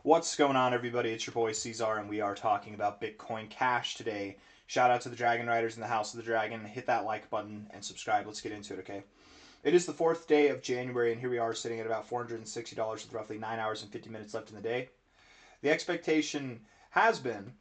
What's going on, everybody? It's your boy C-Zar, and we are talking about Bitcoin Cash today. Shout out to the Dragon Riders in the House of the Dragon. Hit that like button and subscribe. Let's get into it, okay? It is the 4th day of January, and here we are sitting at about $460 with roughly 9 hours and 50 minutes left in the day. The expectation has been,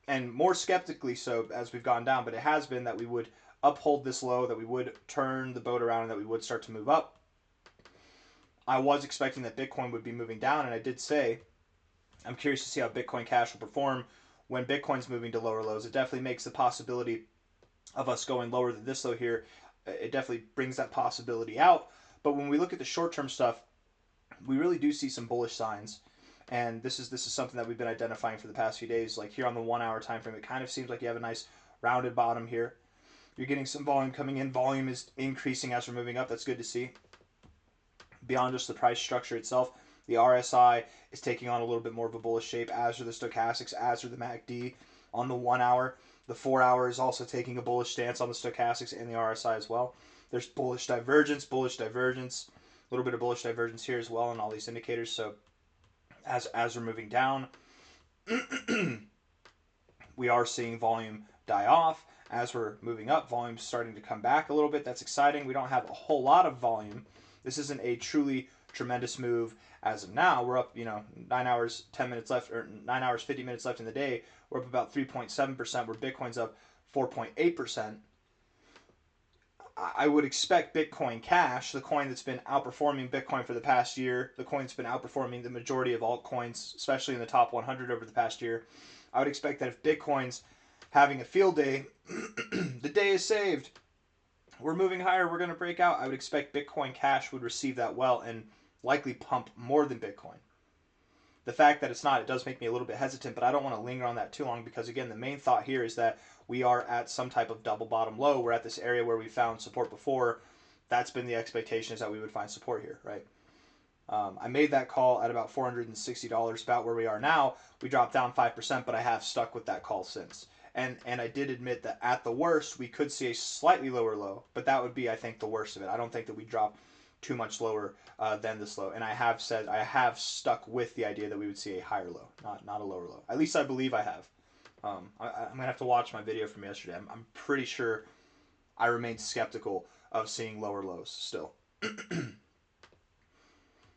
and more skeptically so as we've gone down, but it has been that we would uphold this low, that we would turn the boat around, and that we would start to move up. I was expecting that Bitcoin would be moving down, and I did say I'm curious to see how Bitcoin Cash will perform when Bitcoin's moving to lower lows. It definitely makes the possibility of us going lower than this low here. It definitely brings that possibility out. But when we look at the short-term stuff, we really do see some bullish signs. And this is something that we've been identifying for the past few days. Like here on the 1 hour time frame, it kind of seems like you have a nice rounded bottom here. You're getting some volume coming in. Volume is increasing as we're moving up. That's good to see. Beyond just the price structure itself, the RSI is taking on a little bit more of a bullish shape, as are the stochastics, as are the MACD on the 1 hour. The 4 hour is also taking a bullish stance on the stochastics and the RSI as well. There's bullish divergence, a little bit of bullish divergence here as well on all these indicators. So as we're moving down, we are seeing volume die off. As we're moving up, volume's starting to come back a little bit. That's exciting. We don't have a whole lot of volume. This isn't a truly tremendous move as of now. We're up, 9 hours, 10 minutes left, or 9 hours, 50 minutes left in the day. We're up about 3.7%, where Bitcoin's up 4.8%. I would expect Bitcoin Cash, the coin that's been outperforming Bitcoin for the past year, the coin that's been outperforming the majority of altcoins, especially in the top 100 over the past year. I would expect that if Bitcoin's having a field day, the day is saved. We're moving higher, we're going to break out. I would expect Bitcoin Cash would receive that well and likely pump more than Bitcoin. The fact that it's not, it does make me a little bit hesitant, but I don't want to linger on that too long because, again, the main thought here is that we are at some type of double bottom low. We're at this area where we found support before. That's been the expectation, is that we would find support here, right? I made that call at about $460, about where we are now. We dropped down 5%, but I have stuck with that call since. And I did admit that at the worst, we could see a slightly lower low, but that would be, I think, the worst of it. I don't think that we drop too much lower than this low. And I have stuck with the idea that we would see a higher low, not a lower low. At least I believe I have. I'm going to have to watch my video from yesterday. I'm pretty sure I remain skeptical of seeing lower lows still.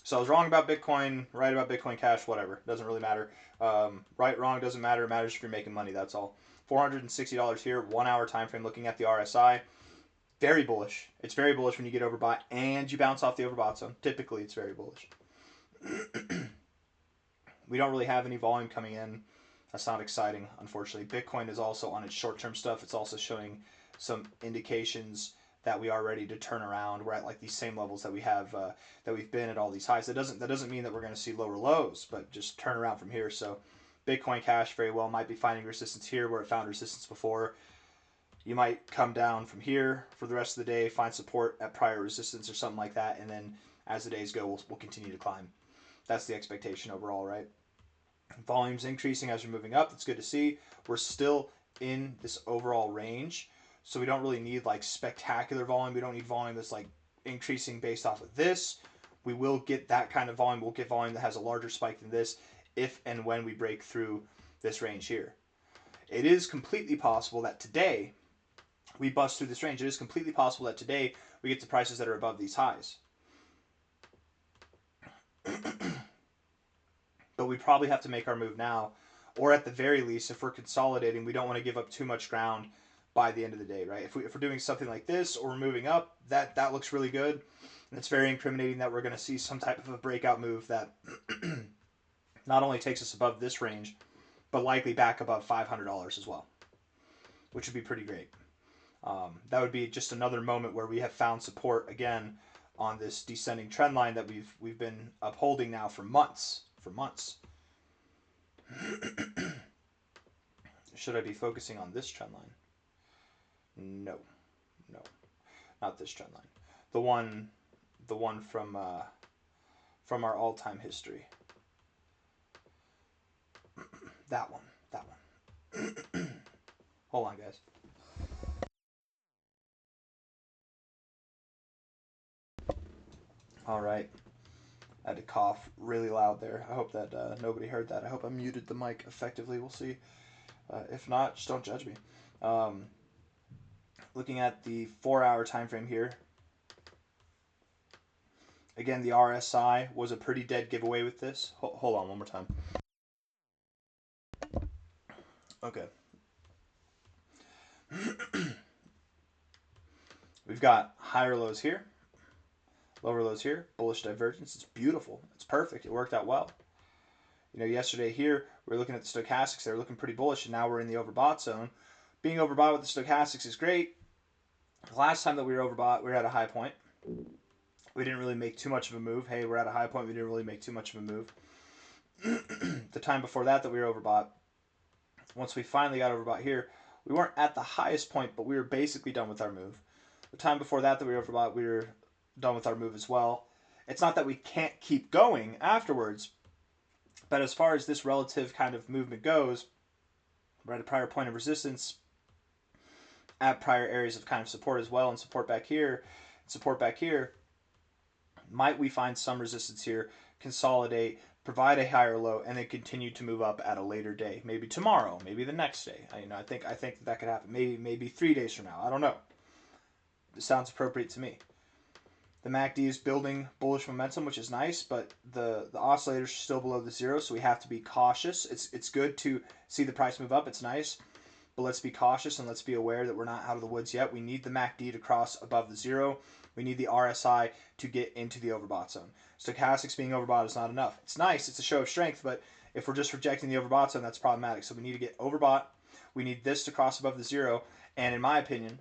So I was wrong about Bitcoin, right about Bitcoin Cash, whatever. Doesn't really matter. Right, wrong, doesn't matter. It matters if you're making money, that's all. $460 here, 1 hour time frame looking at the RSI. Very bullish. It's very bullish when you get overbought and you bounce off the overbought zone. Typically, it's very bullish. We don't really have any volume coming in. That's not exciting, unfortunately. Bitcoin is also on its short-term stuff. It's also showing some indications that we are ready to turn around. We're at like these same levels that we have, that we've been at all these highs. That doesn't mean that we're going to see lower lows, but just turn around from here. So Bitcoin Cash very well might be finding resistance here where it found resistance before. You might come down from here for the rest of the day, find support at prior resistance or something like that, and then as the days go, we'll continue to climb. That's the expectation overall, right? Volume's increasing as we're moving up. That's good to see. We're still in this overall range, so we don't really need like spectacular volume. We don't need volume that's like increasing based off of this. We will get that kind of volume. We'll get volume that has a larger spike than this if and when we break through this range here. It is completely possible that today we bust through this range. It is completely possible that today we get to prices that are above these highs. But we probably have to make our move now, or at the very least, if we're consolidating, we don't want to give up too much ground by the end of the day, right? If we're doing something like this or we're moving up, that looks really good. And it's very incriminating that we're going to see some type of a breakout move that not only takes us above this range, but likely back above $500 as well, which would be pretty great. That would be just another moment where we have found support again on this descending trend line that we've been upholding now for months. Should I be focusing on this trend line? No, not this trend line. The one from our all-time history. That one. Hold on, guys. All right. I had to cough really loud there. I hope that nobody heard that. I hope I muted the mic effectively. We'll see. If not, just don't judge me. Looking at the 4-hour time frame here. Again, the RSI was a pretty dead giveaway with this. Hold on one more time. Okay. We've got higher lows here, lower lows here, bullish divergence. It's beautiful. It's perfect. It worked out well. You know, yesterday here, we were looking at the stochastics. They were looking pretty bullish, and now we're in the overbought zone. Being overbought with the stochastics is great. The last time that we were overbought, we were at a high point. We didn't really make too much of a move. Hey, we're at a high point. We didn't really make too much of a move. The time before that we were overbought, once we finally got overbought here, we weren't at the highest point, but we were basically done with our move. The time before that we were overbought, we were done with our move as well. It's not that we can't keep going afterwards, but as far as this relative kind of movement goes, we're at a prior point of resistance, at prior areas of kind of support as well, and support back here, support back here. Might we find some resistance here, consolidate, provide a higher low, and then continue to move up at a later day? Maybe tomorrow, maybe the next day. I think that could happen. Maybe 3 days from now. I don't know. It sounds appropriate to me. The MACD is building bullish momentum, which is nice, but the oscillators are still below the zero, so we have to be cautious. It's good to see the price move up. It's nice, but let's be cautious and let's be aware that we're not out of the woods yet. We need the MACD to cross above the zero. We need the RSI to get into the overbought zone. Stochastics being overbought is not enough. It's nice. It's a show of strength, but if we're just rejecting the overbought zone, that's problematic. So we need to get overbought. We need this to cross above the zero. And in my opinion,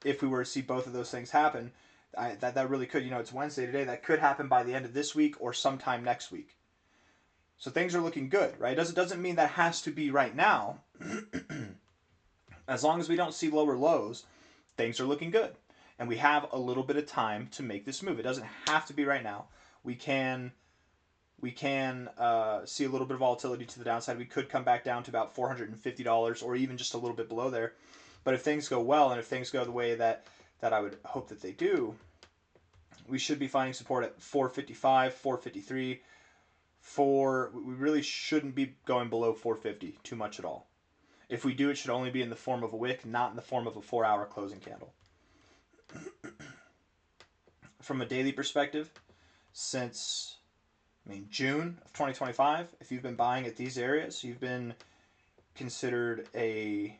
if we were to see both of those things happen, that really could, it's Wednesday today, that could happen by the end of this week or sometime next week. So things are looking good, right? It doesn't mean that has to be right now. As long as we don't see lower lows, things are looking good. And we have a little bit of time to make this move. It doesn't have to be right now. We can see a little bit of volatility to the downside. We could come back down to about $450 or even just a little bit below there. But if things go well and if things go the way that I would hope that they do, we should be finding support at 455, 453, we really shouldn't be going below 450 too much at all. If we do, it should only be in the form of a wick, not in the form of a 4-hour closing candle. From a daily perspective, since June of 2025, if you've been buying at these areas, you've been considered a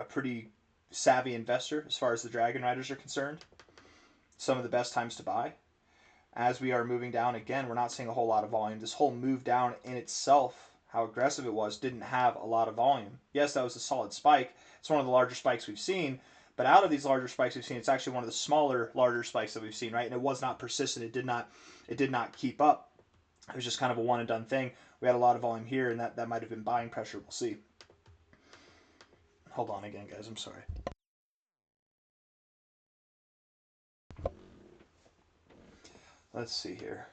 pretty savvy investor as far as the Dragon Riders are concerned. Some of the best times to buy. As we are moving down again, we're not seeing a whole lot of volume. This whole move down in itself, how aggressive it was, didn't have a lot of volume. Yes, that was a solid spike. It's one of the larger spikes we've seen. But out of these larger spikes we've seen, it's actually one of the smaller, larger spikes that we've seen, right? And it was not persistent. It did not keep up. It was just kind of a one and done thing. We had a lot of volume here, and that might have been buying pressure. We'll see. Hold on again, guys. I'm sorry. Let's see here.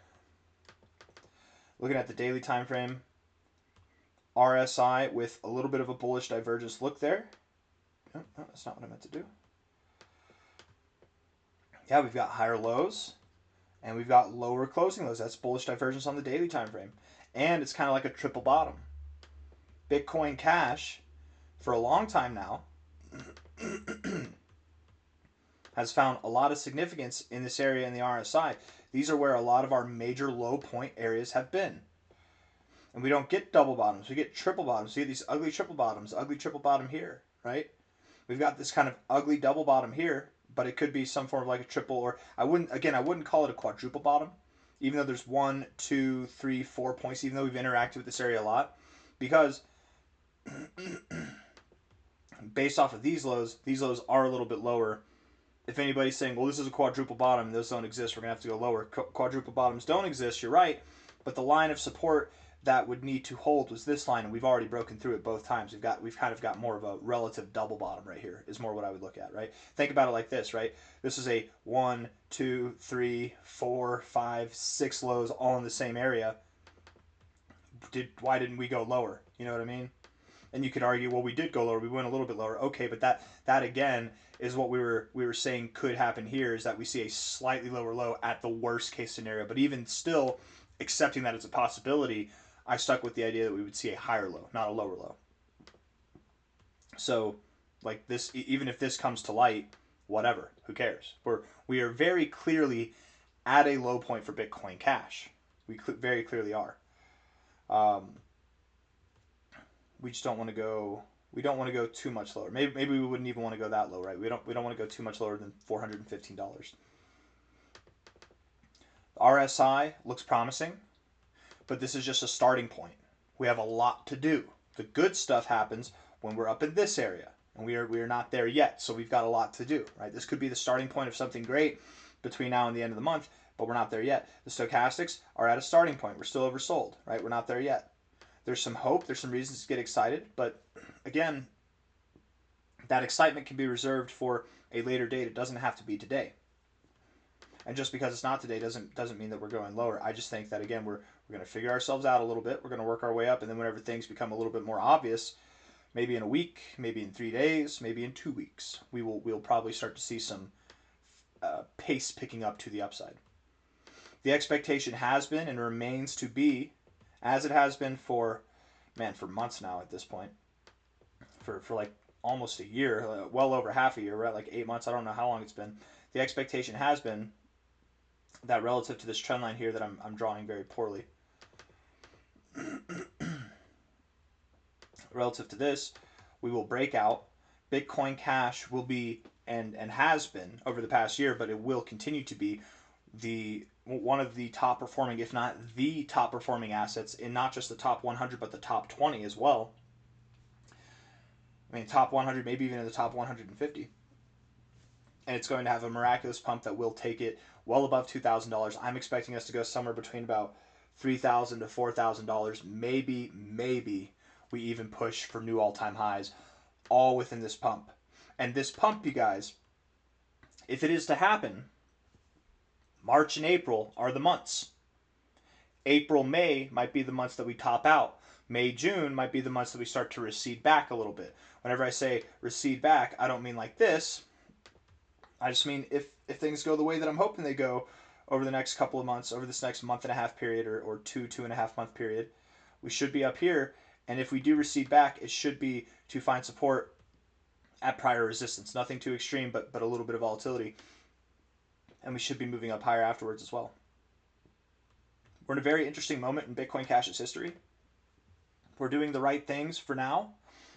Looking at the daily time frame, RSI with a little bit of a bullish divergence look there. No, that's not what I meant to do. Yeah, we've got higher lows, and we've got lower closing lows. That's bullish divergence on the daily time frame. And it's kind of like a triple bottom. Bitcoin Cash, for a long time now, has found a lot of significance in this area in the RSI. These are where a lot of our major low point areas have been. And we don't get double bottoms. We get triple bottoms. We get these ugly triple bottoms. Ugly triple bottom here, right? We've got this kind of ugly double bottom here, but it could be some form of like a triple, or I wouldn't call it a quadruple bottom, even though there's 1, 2, 3, 4 points, even though we've interacted with this area a lot, because based off of these lows are a little bit lower. If anybody's saying, well, this is a quadruple bottom, those don't exist, we're going to have to go lower. Quadruple bottoms don't exist, you're right, but the line of support that would need to hold was this line, and we've already broken through it both times. We've kind of got more of a relative double bottom right here, is more what I would look at, right? Think about it like this, right? This is a 1, 2, 3, 4, 5, 6 lows all in the same area. Why didn't we go lower? You know what I mean? And you could argue, well, we did go lower, we went a little bit lower. Okay, but that again is what we were saying could happen here, is that we see a slightly lower low at the worst case scenario. But even still, accepting that as a possibility, I stuck with the idea that we would see a higher low, not a lower low. So, like this, even if this comes to light, whatever, who cares? We are very clearly at a low point for Bitcoin Cash. We very clearly are. We just don't want to go. We don't want to go too much lower. Maybe we wouldn't even want to go that low, right? We don't want to go too much lower than $415. RSI looks promising, but this is just a starting point. We have a lot to do. The good stuff happens when we're up in this area, and we are not there yet, so we've got a lot to do, right? This could be the starting point of something great between now and the end of the month, but we're not there yet. The stochastics are at a starting point. We're still oversold, right? We're not there yet. There's some hope. There's some reasons to get excited, but again, that excitement can be reserved for a later date. It doesn't have to be today. And just because it's not today doesn't mean that we're going lower. I just think that, again, we're going to figure ourselves out a little bit. We're going to work our way up, and then whenever things become a little bit more obvious, maybe in a week, maybe in 3 days, maybe in 2 weeks, we'll probably start to see some pace picking up to the upside. The expectation has been and remains to be, as it has been for months now at this point, for like almost a year, well over half a year, right? Like 8 months. I don't know how long it's been. The expectation has been that relative to this trend line here that I'm drawing very poorly, relative to this, we will break out. Bitcoin Cash will be and has been over the past year, but it will continue to be one of the top performing, if not the top performing assets in not just the top 100, but the top 20 as well. I mean, top 100, maybe even in the top 150. And it's going to have a miraculous pump that will take it well above $2,000. I'm expecting us to go somewhere between about $3,000 to $4,000. Maybe we even push for new all-time highs, all within this pump. And this pump, you guys, if it is to happen, March and April are the months. April, May might be the months that we top out. May, June might be the months that we start to recede back a little bit. Whenever I say recede back, I don't mean like this. I just mean if things go the way that I'm hoping they go over the next couple of months, over this next month and a half period, or 2.5 month period, we should be up here. And if we do recede back, it should be to find support at prior resistance. Nothing too extreme, but a little bit of volatility. And we should be moving up higher afterwards as well. We're in a very interesting moment in Bitcoin Cash's history. We're doing the right things for now.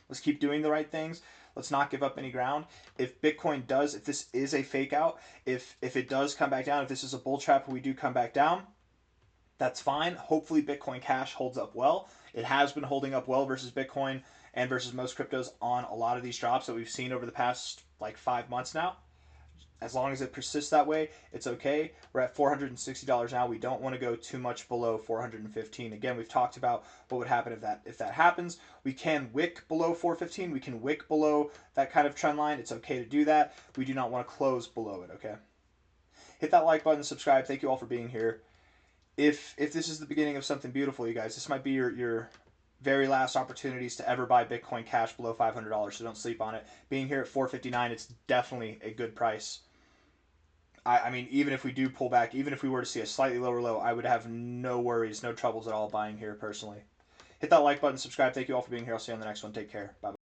Let's keep doing the right things. Let's not give up any ground. If Bitcoin does, if this is a fake out, if it does come back down, if this is a bull trap and we do come back down, that's fine. Hopefully Bitcoin Cash holds up well. It has been holding up well versus Bitcoin and versus most cryptos on a lot of these drops that we've seen over the past like 5 months now. As long as it persists that way, it's okay. We're at $460 now. We don't want to go too much below $415. Again, we've talked about what would happen if that happens. We can wick below $415. We can wick below that kind of trend line. It's okay to do that. We do not want to close below it, okay? Hit that like button, subscribe. Thank you all for being here. If this is the beginning of something beautiful, you guys, this might be your very last opportunities to ever buy Bitcoin Cash below $500, so don't sleep on it. Being here at $459, it's definitely a good price. I mean, even if we do pull back, even if we were to see a slightly lower low, I would have no worries, no troubles at all buying here personally. Hit that like button, subscribe. Thank you all for being here. I'll see you on the next one. Take care. Bye-bye.